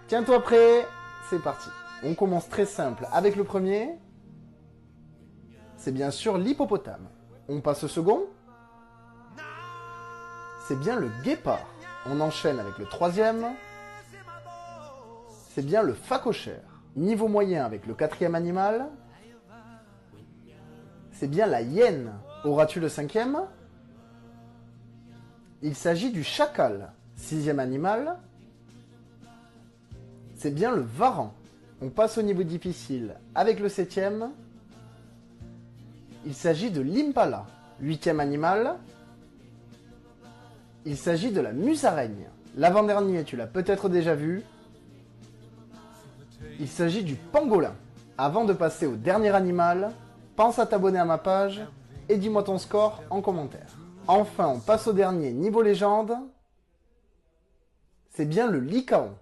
Tiens-toi prêt, c'est parti. On commence très simple avec le premier. C'est bien sûr l'hippopotame. On passe au second. C'est bien le guépard. On enchaîne avec le troisième. C'est bien le phacochère. Niveau moyen avec le quatrième animal. C'est bien la hyène. Auras-tu le cinquième? Il s'agit du chacal. Sixième animal. C'est bien le varan. On passe au niveau difficile avec le septième. Il s'agit de l'impala. Huitième animal. Il s'agit de la musaraigne. L'avant-dernier, tu l'as peut-être déjà vu. Il s'agit du pangolin. Avant de passer au dernier animal, pense à t'abonner à ma page et dis-moi ton score en commentaire. Enfin, on passe au dernier niveau légende. C'est bien le lycaon.